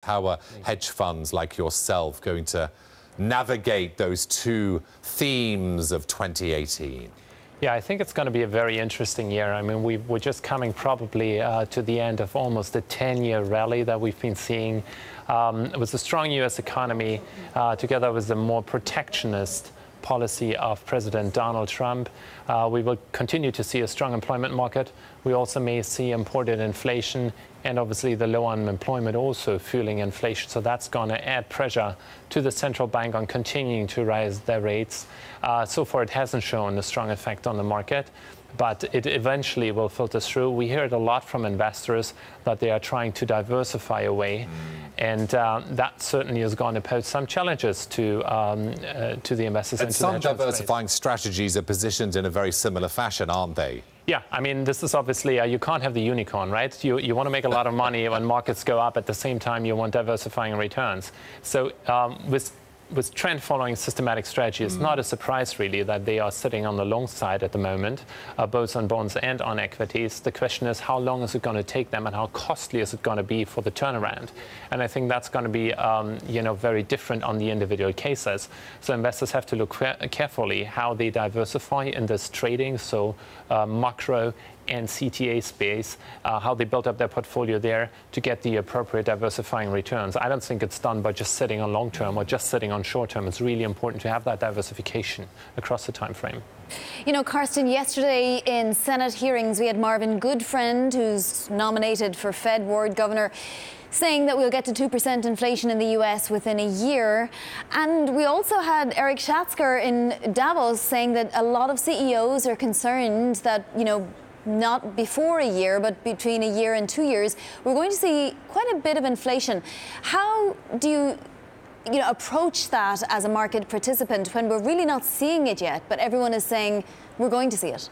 How are hedge funds like yourself going to navigate those two themes of 2018? Yeah, I think it's going to be a very interesting year. I mean, we're just coming probably to the end of almost a 10-year rally that we've been seeing. It was a strong U.S. economy together with the more protectionist policy of President Donald Trump. We will continue to see a strong employment market. We also may see imported inflation and obviously the low unemployment also fueling inflation. So that's going to add pressure to the central bank on continuing to raise their rates. So far, it hasn't shown a strong effect on the market, but it eventually will filter through. We hear it a lot from investors that they are trying to diversify away. And that certainly is going to pose some challenges to the investors. And some diversifying strategies are positioned in a very similar fashion, aren't they? Yeah, I mean, this is obviously, you can't have the unicorn, right? You want to make a lot of money when markets go up. At the same time, you want diversifying returns. So with trend following systematic strategy, it's not a surprise really that they are sitting on the long side at the moment, both on bonds and on equities. The question is, how long is it going to take them and how costly is it going to be for the turnaround? And I think that's going to be very different on the individual cases. So investors have to look carefully how they diversify in this trading, so macro and CTA space, how they built up their portfolio there to get the appropriate diversifying returns. I don't think it's done by just sitting on long term or just sitting on short term. It's really important to have that diversification across the time frame. You know, Karsten, yesterday in Senate hearings, we had Marvin Goodfriend, who's nominated for Fed Ward Governor, saying that we'll get to 2% inflation in the US within a year. And we also had Eric Schatzker in Davos saying that a lot of CEOs are concerned that, not before a year, but between a year and 2 years, we're going to see quite a bit of inflation. How do you approach that as a market participant when we're really not seeing it yet, but everyone is saying we're going to see it?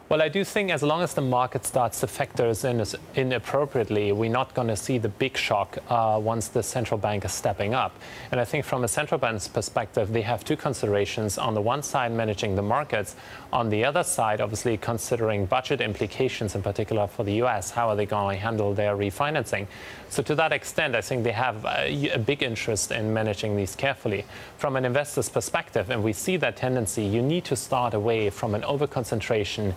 Well, I do think as long as the market starts to factor us in inappropriately, we're not going to see the big shock once the central bank is stepping up. And I think from a central bank's perspective, they have two considerations. On the one side, managing the markets. On the other side, obviously considering budget implications, in particular for the US. How are they going to handle their refinancing? So to that extent, I think they have a big interest in managing these carefully. From an investor's perspective, and we see that tendency, you need to start away from an overconcentration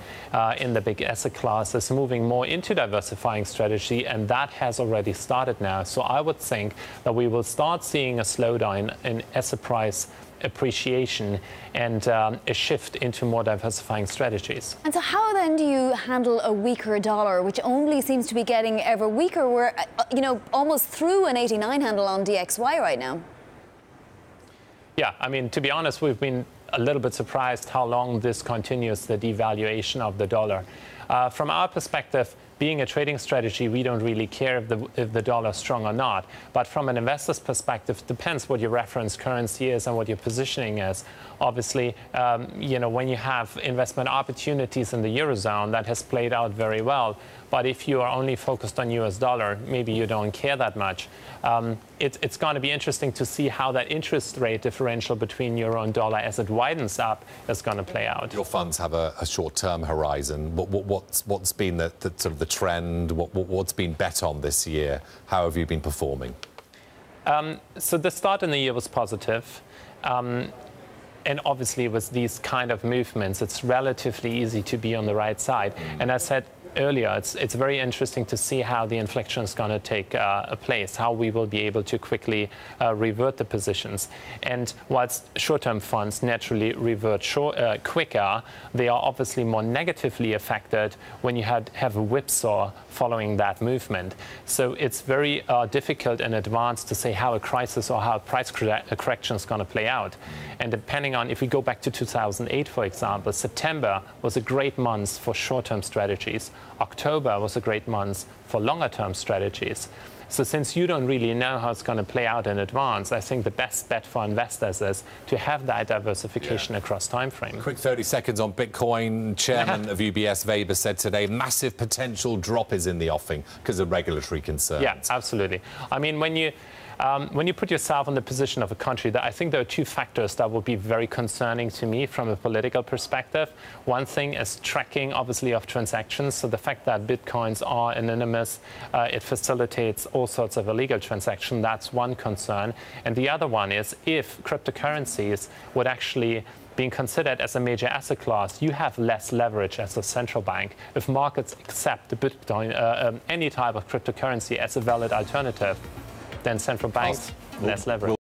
in the big asset classes, moving more into diversifying strategy, and that has already started now. So I would think that we will start seeing a slowdown in asset price appreciation and a shift into more diversifying strategies. And so how then do you handle a weaker dollar, which only seems to be getting ever weaker? We're, almost through an 89 handle on DXY right now. Yeah, I mean, to be honest, we've been a little bit surprised how long this continues, the devaluation of the dollar. From our perspective, being a trading strategy, we don't really care if the dollar is strong or not. But from an investor's perspective, it depends what your reference currency is and what your positioning is. Obviously, when you have investment opportunities in the Eurozone, that has played out very well. But if you are only focused on US dollar, maybe you don't care that much. It's going to be interesting to see how that interest rate differential between euro and dollar as it widens up is going to play out. Your funds have a short-term horizon. What's been the sort of the trend? What's been bet on this year? How have you been performing? So the start in the year was positive. And obviously, with these kind of movements, it's relatively easy to be on the right side. And I said earlier, it's very interesting to see how the inflection is going to take place, how we will be able to quickly revert the positions. And whilst short-term funds naturally revert quicker, they are obviously more negatively affected when you have a whipsaw following that movement. So it's very difficult in advance to say how a crisis or how a price correction is going to play out. And depending on, if we go back to 2008, for example, September was a great month for short-term strategies. October was a great month for longer-term strategies. So since you don't really know how it's going to play out in advance, I think the best bet for investors is to have that diversification across time frame. Quick 30 seconds on Bitcoin. Chairman of UBS, Weber, said today massive potential drop is in the offing because of regulatory concerns. Yeah, absolutely. I mean, when you put yourself in the position of a country, I think there are two factors that will be very concerning to me from a political perspective. One thing is tracking, obviously, of transactions. So the fact that Bitcoins are anonymous, it facilitates all sorts of illegal transactions. That's one concern. And the other one is if cryptocurrencies would actually being considered as a major asset class, you have less leverage as a central bank. If markets accept the Bitcoin, any type of cryptocurrency as a valid alternative, then central banks less leverage.